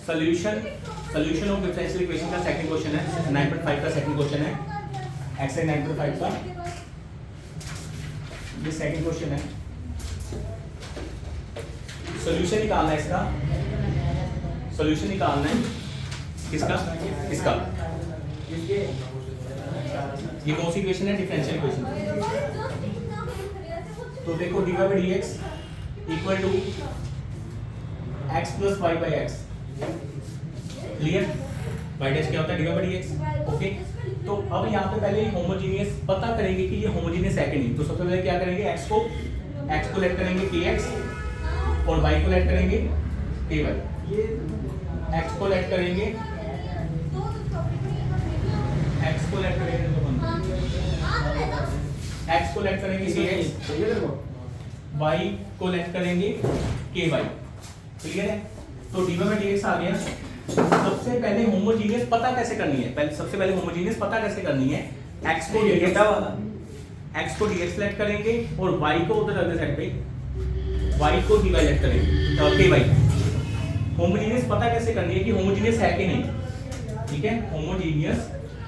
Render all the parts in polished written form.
Solution of differential equation का second question है, 9.5 का सेकंड क्वेश्चन है, एक्सरसाइज 9.5 का ये सेकंड क्वेश्चन है। सोल्यूशन निकालना है इसका, सोल्यूशन निकालना है किसका, इसका। ये कौन सी इक्वेशन है, डिफरेंशियल इक्वेशन। तो देखो dy by dx equal to x plus y by x, clear. y dash क्या होता है, dy by dx, ओके। तो अब यहाँ पे पहले होमोजीनियस पता करेंगे कि ये होमोजीनियस है कि नहीं। तो सबसे पहले क्या करेंगे, x को लेट करेंगे kx और y को लेट करेंगे ky। x को लेट करेंगे, x को लेट करेंगे kx, y को लेट करेंगे ky, क्लियर है। तो dy by dx आ गया। सबसे पहले होमोजीनियस पता कैसे करनी है, सबसे पहले होमोजीनियस पता कैसे करनी है, x को dx लेट करेंगे और y को उधर अगले साइड पे y को dy लेट करेंगे ky। होमोजीनियस पता कैसे करनी है कि होमोजीनियस है कि नहीं, ठीक है। होमोजीनियस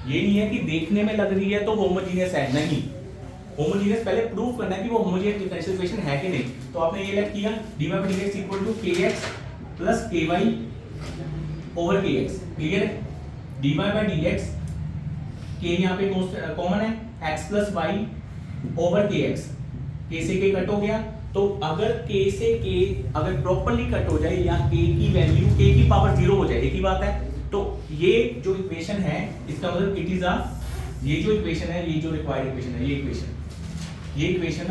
ये नहीं है कि देखने में लग रही है तो होमोजीनियस है, नहीं। होमोजीनियस पहले प्रूव करना है कि वो होमोजीनियस डिफरेंशियल इक्वेशन है कि नहीं। तो आपने ये लेट किया dy by dx equal to kx plus ky over kx, clear है। dy by dx k यहाँ पे कॉमन है, x plus y over kx, k से k कट हो गया। तो अगर k से k अगर प्रॉपर्ली कट हो जाए या k की वैल्यू k की पावर 0 हो जाए, एक ही बात है। तो ये जो इक्वेशन है इसका मतलब इट इज अ, ये जो इक्वेशन है, ये जो रिक्वायर्ड इक्वेशन है, ये इक्वेशन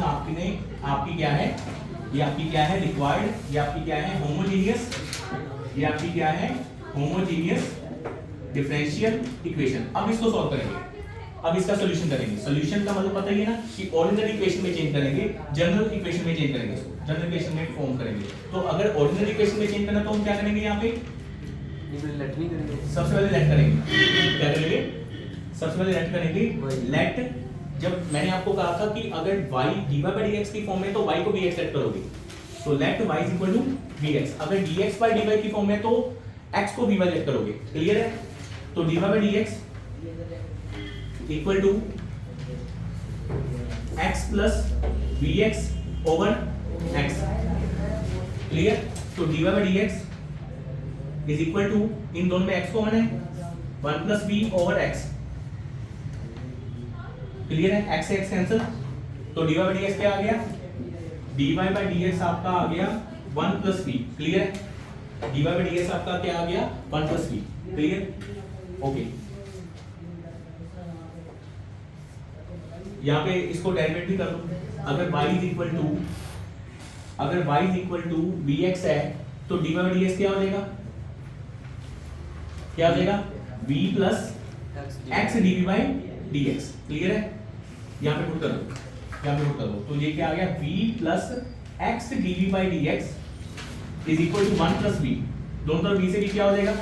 आपकी क्या है, ये आपकी क्या है, रिक्वायर्ड, ये आपकी क्या है, होमोजीनियस, ये आपकी क्या है, होमोजीनियस डिफरेंशियल इक्वेशन। अब इसको सॉल्व करेंगे, अब इसका सॉल्यूशन करेंगे। सॉल्यूशन का मतलब पता ही है ना कि ऑर्डिनरी इक्वेशन में चेंज करेंगे, जनरल इक्वेशन में चेंज करेंगे, इसको जनरल इक्वेशन में फॉर्म करेंगे। तो अगर ऑर्डिनरी इक्वेशन में चेंज करना तो हम क्या करेंगे, यहाँ पे सबसे पहले लेट करेंगे, क्या करेंगे, सबसे पहले लेट करेंगे लेट। जब मैंने आपको कहा था कि अगर y dy by dx की फॉर्म में तो y को bx लेट करोगे, तो late y is equal to bx। अगर dx by dy की फॉर्म में तो x को by लेट करोगे, क्लियर है। तो dy by dx equal to x plus bx over x, clear. तो dy by dx is equal to, इन दोनों में x कॉमन है, 1 plus b over x, clear है। x से x कैंसिल, तो dy by dx क्या आ गया, dy by dx आपका आ गया 1 प्लस b, क्लियर है। dy by dx आपका क्या आ गया, 1 प्लस b, क्लियर, ओके। यहाँ पे इसको डेरिवेट भी कर लो। अगर y is equal to bx है तो dy by dx क्या हो जाएगा, क्या हो जाएगा, v plus x dv by dx, clear है। यहाँ पे पुट कर दो, तो ये क्या आ गया, v plus x dv by dx is equal to 1 plus v, दोनों तरफ v से v क्या हो जाएगा,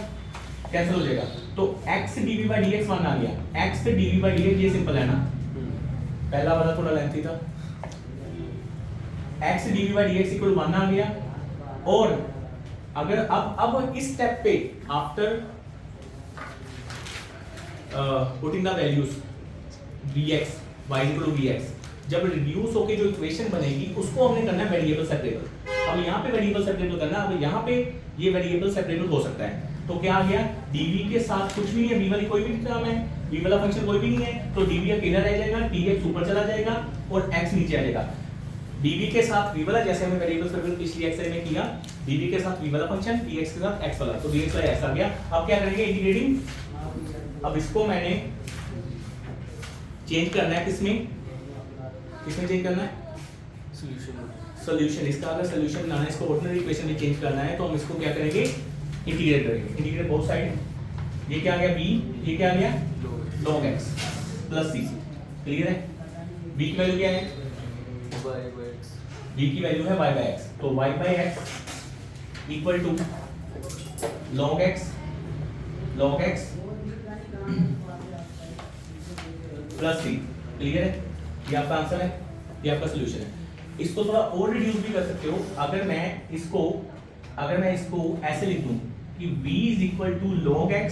कैंसिल हो जाएगा। तो x dv by dx 1 आ गया, x dv by dx ये सिंपल है ना, पहला वाला थोड़ा लेंथी था। x dv by dx equal 1 आ गया। और अगर अब इस स्टेप पे after putting the values bx y equal to bx, जब रिड्यूस होके जो इक्वेशन बनेगी उसको हमने करना है वेरिएबल सेपरेबल। अब यहाँ पे वेरिएबल सेपरेबल करना, अब यहाँ पे ये वेरिएबल सेपरेबल हो सकता है। तो क्या आ गया, dv के साथ कुछ भी नहीं है, v वाली कोई भी टर्म है, v वाला फंक्शन कोई भी नहीं है, तो dv अकेला रह जाएगा, dx ऊपर चला जाएगा और x नीचे आ जाएगा। dv के साथ v वाला, जैसे हमने वेरिएबल सेपरेबल पिछली एक्सरसाइज में किया, dv के साथ v वाला फंक्शन, dx के साथ x वाला, तो dx वाला x आ गया। अब क्या करेंगे, इंटीग्रेटिंग। अब इसको मैंने चेंज करना है, किसमें चेंज करना है, सॉल्यूशन। इसका अगर सॉल्यूशन बनाना है, इसको ऑर्डिनरी इक्वेशन में चेंज करना है, तो हम इसको क्या करेंगे, इंटीग्रेट करेंगे। इंटीग्रेट बोथ साइड, ये क्या आ गया b, ये क्या आ गया log x plus c, clear है। b की वैल्यू क्या है, b की वैल्यू है y बाय x, तो y by x equal to log x plus c, clear है। ये आपका आंसर है, ये आपका सॉल्यूशन है। इसको थोड़ा और रिड्यूस भी कर सकते हो। अगर मैं इसको ऐसे लिख दूं, कि v is equal to log x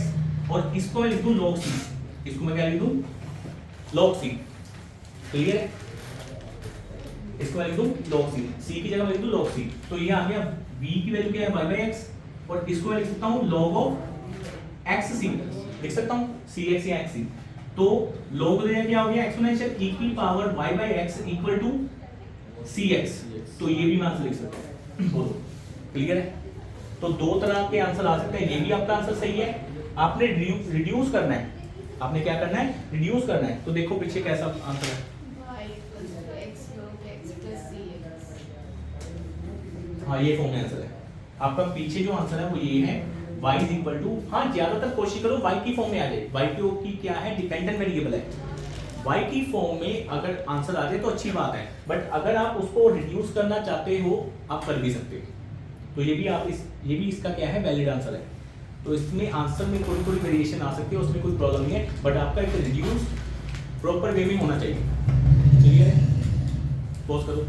और इसको मैं लिख दूं log c, इसको मैं क्या लिख दूं log c, क्लियर है? इसको मैं लिख दूं log c, c की जगह मैं लिख दूं log c, तो ये आ गया v की वैल्यू क्या है 1/x और इसको मैं लिख सकता हूं log ऑफ xc, लिख सकता हूं cx या xc, तो log देना क्या हो गया एक्सपोनेंशियल e की power y/x equal to cx, तो ये भी मैं आंसर लिख सकता हूं, बोलो क्लियर है? तो दो तरह के आंसर आ सकते हैं, ये भी आपका आंसर सही है, आपने रिड्यूस करना है, आपने क्या करना है रिड्यूस करना है, तो देखो पीछे कैसा आंसर है, हाँ ये फॉर्म में आंसर है आपका, पीछे जो आंसर है वो ये है y इज इक्वल टू, हाँ ज्यादातर कोशिश करो y की फॉर्म में आ जाए, y की क्या है डिपेंडेंट वेरिएबल है, y की फॉर्म में अगर आंसर आ जाए तो अच्छी बात है, बट अगर आप उसको रिड्यूस करना चाहते हो आप कर भी सकते हो, तो ये भी इसका क्या है वैलिड आंसर है, तो इसमें आंसर में थोड़ी थोड़ी वेरिएशन आ सकती है, उसमें कोई प्रॉब्लम नहीं है, बट आपका एक रिड्यूस प्रॉपर वे में होना चाहिए, क्लियर है? पॉज करो,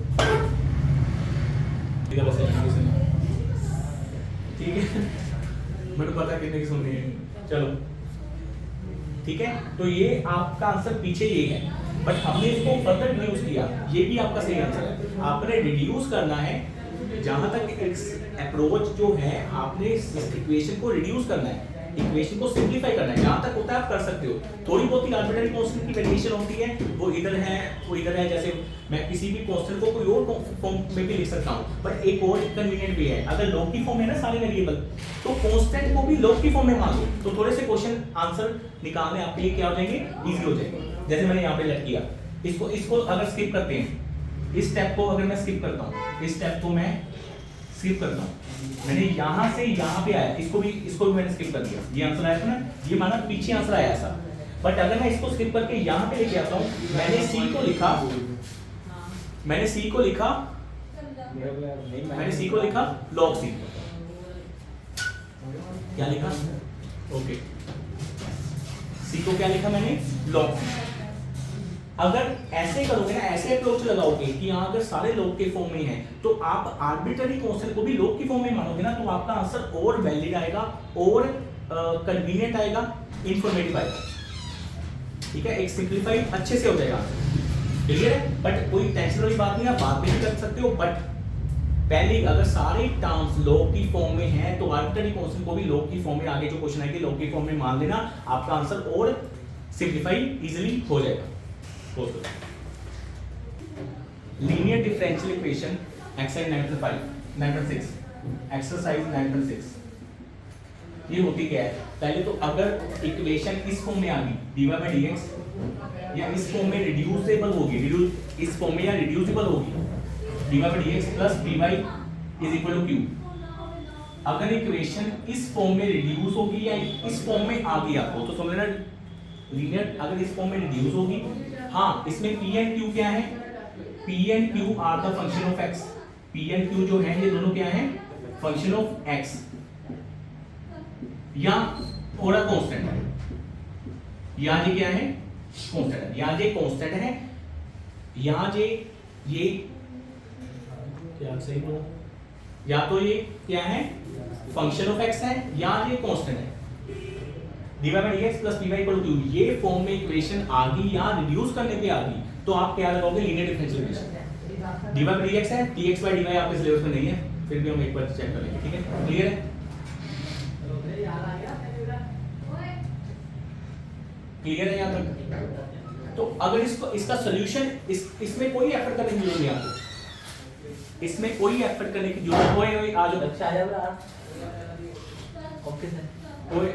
ठीक है, मुझे पता कितने की सुननी है, चलो ठीक है, तो ये आपका आंसर पीछे ये है, बट हमने इसको फर्दर रिड्यूस किया, ये भी आपका सही आंसर है, आपने रिड्यूस करना है, जहां तक अप्रोच जो है आपने इक्वेशन को रिड्यूस करना है, इक्वेशन को सिंपलीफाई करना है, जहां तक होता है आप कर सकते हो, थोड़ी बहुत ही आर्बिट्ररी कांस्टेंट की वेरिएशन होती है, वो इधर है, जैसे मैं किसी भी कांस्टेंट को कोई और फॉर्म में भी लिख सकता हूं, बट एक और कन्वीनियंट वे है, अगर लॉग की फॉर्म है ना सारे वेरिएबल, तो कांस्टेंट को भी लॉग की फॉर्म में मान लो, तो थोड़े से क्वेश्चन आंसर निकालने आपके लिए क्या हो जाएंगे इजी हो जाएंगे, जैसे मैंने यहाँ पे लेट किया, इसको अगर स्किप करते हैं, इस स्टेप को अगर मैं स्किप करता हूँ, इस स्टेप को मैं स्किप करता हूँ, मैंने यहां से यहां पे आया, इसको भी मैंने स्किप कर दिया, ये आंसर आया था ना, ये माना पीछे आंसर आया ऐसा, बट अगर मैं इसको स्किप करके यहां पे लेके आता हूं, मैंने c को लिखा log c, क्या लिखा ओके, c को क्या लिखा मैंने log c, अगर ऐसे करोगे ना, ऐसे अप्रोच लगाओगे कि यहाँ अगर सारे लॉग के फॉर्म में है, तो आप आर्बिट्ररी कांस्टेंट को भी लॉग की फॉर्म में मानोगे ना, तो आपका आंसर और वैलिड आएगा और कन्वीनियंट आएगा, इंफॉर्मेटिव आएगा, ठीक है, एक सिंपलीफाइड अच्छे से हो जाएगा, क्लियर है? बट कोई टेंशन वाली बात नहीं, आप बाद में भी कर सकते हो, बट पहले अगर सारे टर्म्स लॉग की फॉर्म में है, तो आर्बिट्ररी कांस्टेंट को भी लॉग की फॉर्म में, आगे जो क्वेश्चन आएगी लॉग की फॉर्म में मान लेना, आपका आंसर और सिंपलीफाइड इजीली हो जाएगा। Linear differential equation exercise 9.6 exercise 9.6 ये होती क्या है, पहले तो अगर इक्वेशन इस फॉर्म में आ गई dy/dx या इस फॉर्म में रिड्यूसेबल होगी, इस फॉर्म में या रिड्यूसिबल होगी dy/dx plus dy is equal to q, अगर इक्वेशन इस फॉर्म में रिड्यूस होगी या इस फॉर्म में आ गई आपको, तो समझ लेना लीनियर अगर इस फॉर्म में रिड्यूस होगी, हाँ इसमें p एंड q क्या है, p and q are the function of x, p and q जो है ये दोनों क्या है फंक्शन ऑफ x, या थोड़ा कांस्टेंट है, या ये क्या है कांस्टेंट है, या ये कांस्टेंट है, या ये क्या सही बोला, या तो ये क्या है फंक्शन ऑफ x है, या ये कांस्टेंट है, dy/dx plus dy equal to q, ये फॉर्म में इक्वेशन आ गई या रिड्यूस करने पे आ गई, तो आप क्या लगाओगे लीनियर डिफरेंशियल इक्वेशन, dy/dx है, dx/dy आपके सिलेबस में नहीं है, फिर भी हम एक बार चेक कर लेंगे, ठीक है क्लियर है, क्लियर है यहाँ तक। तो अगर इसका सॉल्यूशन इसमें कोई एफर्ट करने की जरूरत नहीं आपको, इसमें कोई एफर्ट करने की जरूरत नहीं, आ जाओ अच्छा आ जाओ, ओके सर ओए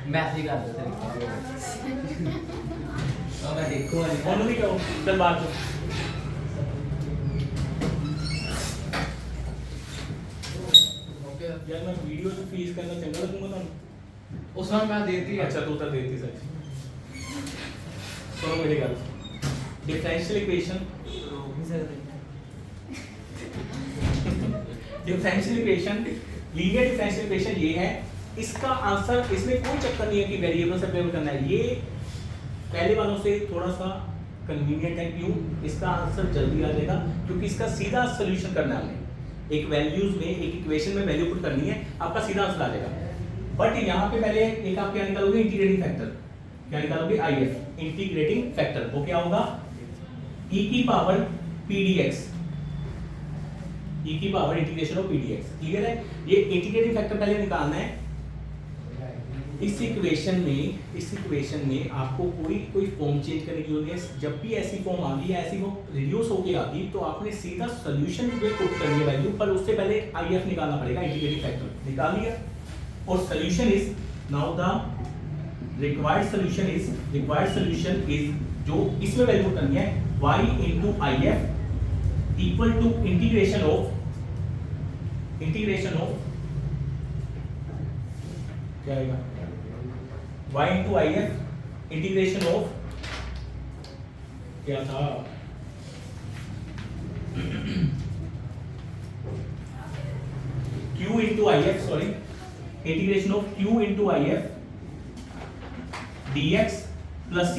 मैसेज कर दो तो मैं देखूं फोन नहीं करो, चल बात ओके यार, मैं वीडियो जो फीस करना चंगा लगूंगा ना उसमें मैं देती है, अच्छा तो उतर देती सच, सुनो मेरी गल, differential equation linear differential equation ये है, इसका आंसर, इसमें कोई चक्कर नहीं है कि वेरिएबल से प्लेस करना है, ये पहले वालों से थोड़ा सा कन्वीनियंट है, क्यों, इसका आंसर जल्दी आ जाएगा क्योंकि इसका सीधा सॉल्यूशन करना है हमें, एक वैल्यूज में, एक इक्वेशन में वैल्यू पुट करनी है, आपका सीधा आंसर आ जाएगा। बट यहाँ पे पहले एक आप क्या निकालोगे, इंटीग्रेटिंग फैक्टर। क्या निकालोगे, IF, इंटीग्रेटिंग फैक्टर। वो क्या होगा, e की पावर pdx, e की power integration of pdx। Clear है? ये इंटीग्रेटिंग फैक्टर पहले निकालना है। इस इक्वेशन में आपको कोई फॉर्म चेंज करने की जरूरत है। जब भी ऐसी फॉर्म आ गई, ऐसी वो रिड्यूस होके आ गई, तो आपने सीधा सॉल्यूशन में पुट करनी है वैल्यू, पर उससे पहले IF निकालना पड़ेगा, इंटीग्रेटिंग फैक्टर। निकाल लिया, और solution is now the required solution is, जो इसमें वैल्यू करनी है, y into IF equal to integration of क्या आएगा, y into IF integration of क्या था, q into IF, sorry, integration of q into IF dx plus c।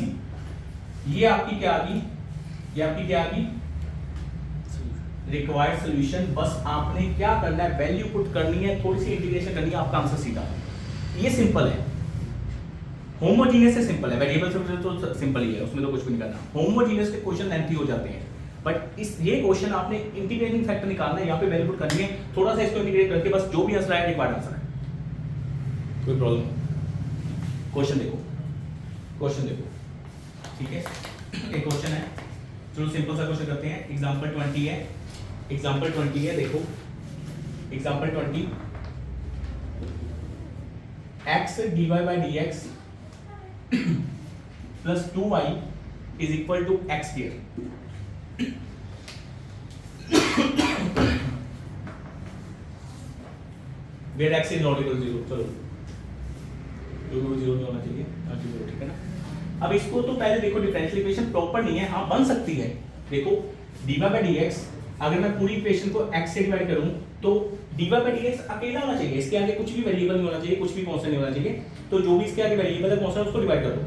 ये आपकी क्या आ गई, रिक्वायर्ड सॉल्यूशन। बस आपने क्या करना है, वैल्यू पुट करनी है, थोड़ी सी इंटीग्रेशन करनी है, आपका आंसर सीधा। ये सिंपल है, होमोजीनियस से सिंपल है, वेरिएबल से तो सिंपल ही है, उसमें तो कुछ भी नहीं करना। होमोजीनियस के क्वेश्चन लेंथी हो जाते हैं, बट ये क्वेश्चन आपने इंटीग्रेटिंग फैक्टर निकालना है, यहाँ पे वैल्यू पुट करनी है, थोड़ा सा इसको इंटीग्रेट करके बस जो भी आंसर आए रिक्वायर्ड आंसर है। कोई प्रॉब्लम? क्वेश्चन देखो, ठीक है। एक क्वेश्चन है, चलो सिंपल सा क्वेश्चन करते हैं। एग्जांपल 20 है, देखो example 20, x dy by dx plus 2y is equal to x here। where x is not equal to 0, चलो 0 होना चाहिए, ठीक है ना। अब इसको तो पहले देखो, डिफरेंशियल इक्वेशन प्रॉपर नहीं है, हाँ बन सकती है। देखो dy by dx, अगर मैं पूरी इक्वेशन को x से डिवाइड करूं तो dy by dx अकेला होना चाहिए, इसके आगे कुछ भी वेरिएबल नहीं होना चाहिए, कुछ भी कांस्टेंट नहीं होना चाहिए। तो जो भी इसके आगे वेरिएबल है कांस्टेंट, उसको डिवाइड कर दो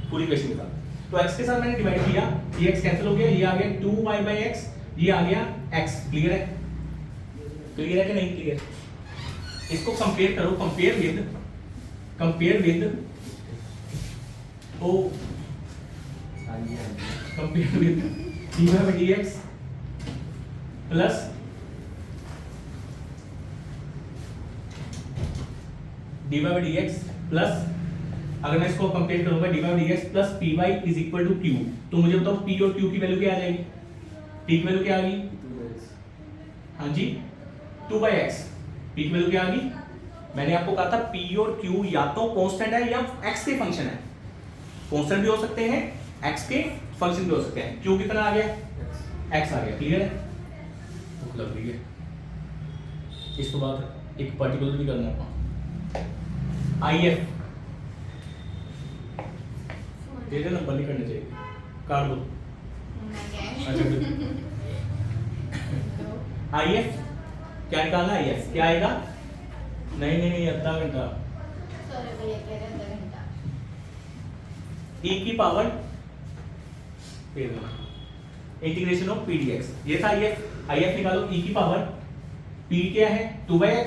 पूरी इक्वेशन के साथ। तो x के साथ मैंने डिवाइड किया, ये x कैंसिल हो गया, ये आ गया 2y by x, ये आ गया x। क्लियर है कि नहीं क्लियर? इसको कंपेयर करो, compare with oh compare with dy by dx plus dy by dx plus, अगर मैं इसको कंपेयर करूंगा dy by dx plus py is equal to q, तो मुझे बताओ p और q की वैल्यू क्या आ जाएगी? p की वैल्यू क्या आ गई? हाँ जी 2/x। p की वैल्यू क्या आ गई? मैंने आपको कहा था p और q या तो कांस्टेंट है या x के फंक्शन है। कांस्टेंट भी हो सकते हैं, x के फंक्शन भी हो सकते हैं। q कितना आ गया? x आ गया। क्लियर है? भूख लग रही है, इसके बाद एक पर्टिकुलर भी करना है IF, तेरे नंबर नहीं करने चाहिए, काट दो। IF क्या निकालना है? IF क्या आएगा? नहीं आधा घंटा, e की पावर इंटीग्रेशन ऑफ pdx, ये था IF निकालो। e की पावर p क्या है? 2/x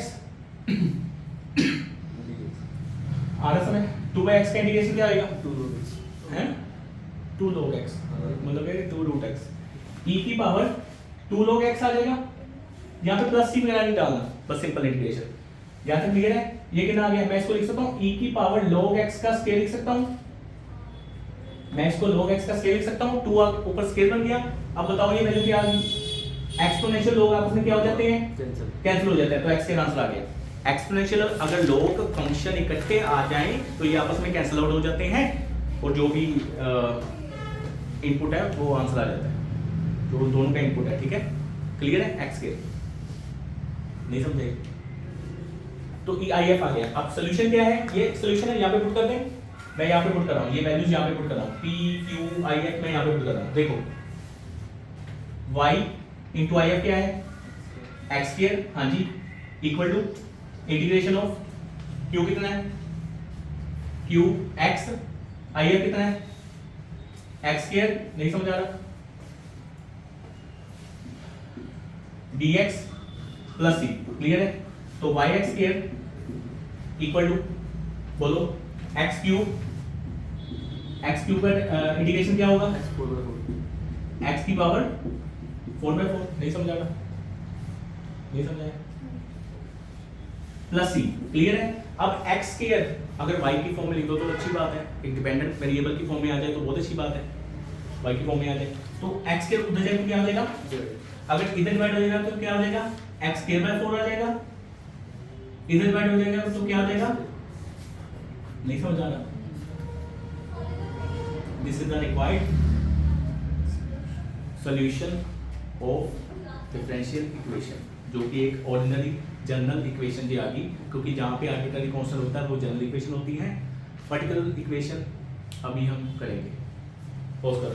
आ रहा समय, 2/x का इंटीग्रेशन क्या आएगा? 2 log x, मतलब है 2 रूट x। e की पावर 2 log x आ जाएगा, यहाँ पे प्लस सी वगैरह नहीं डालना, बस सिंपल इंटीग्रेशन। यहाँ तक क्लियर है? ये कितना आ गया? मैं इसको लिख सकता हूँ e की पावर log x का स्केल लिख सकता हूँ, मैं इसको log x का स्केल लिख सकता हूँ, 2 ऊपर स्केल बन गया। अब बताओ ये वैल्यू क्या आ गई? एक्सपोनेंशियल log आपस में क्या हो जाते हैं? कैंसिल हो जाते हैं, तो x के आंसर आ गया। एक्सपोनेंशियल अगर log फंक्शन इकट्ठे आ जाएं तो ये आपस में कैंसिल आउट हो जाते हैं, और जो भी इनपुट है वो आंसर आ जाता है, जो दोनों का इनपुट है। ठीक है, क्लियर है? x के नहीं समझे तो IF आ गया। अब सोल्यूशन क्या है? ये सोल्यूशन है, यहाँ पे पुट कर दें, मैं यहाँ पे पुट कर रहा हूँ, ये वैल्यूज यहाँ पे पुट कर रहा हूँ, P Q IF मैं यहाँ पे पुट कर रहा हूँ। देखो y इंटू IF क्या है? x स्क्वायर, हाँ जी, equal to integration of Q कितना है? Q x, IF कितना है? x स्क्वायर, नहीं समझ आ रहा, dx प्लस सी, क्लियर है? तो y x square equal to, बोलो, एक्स क्यूब का इंटीग्रेशन क्या होगा? एक्स की पावर 4/4। नहीं समझाना, नहीं समझाया? प्लस सी, क्लियर है? अब एक्स स्क्वायर अगर y की फॉर्म में लिख दो तो अच्छी बात है, एक डिपेंडेंट वेरिएबल की फॉर्म में आ जाए तो बहुत अच्छी बात है, y की फॉर्म में आ जाए तो x स्क्वायर उधर जाए तो क्या आ जाएगा? अगर इधर डिवाइड हो जाएगा तो क्या आ जाएगा? x स्क्वायर बाय 4 आ जाएगा, इधर डिवाइड हो जाएगा तो क्या आ जाएगा? नहीं समझ आ रहा? This is the required solution of differential equation, जो कि एक ऑर्डिनरी जनरल इक्वेशन जी आ गई, क्योंकि जहाँ पे आर्बिट्ररी कांस्टेंट होता है वो जनरल इक्वेशन होती है। पर्टिकुलर इक्वेशन अभी हम करेंगे। पॉज करो।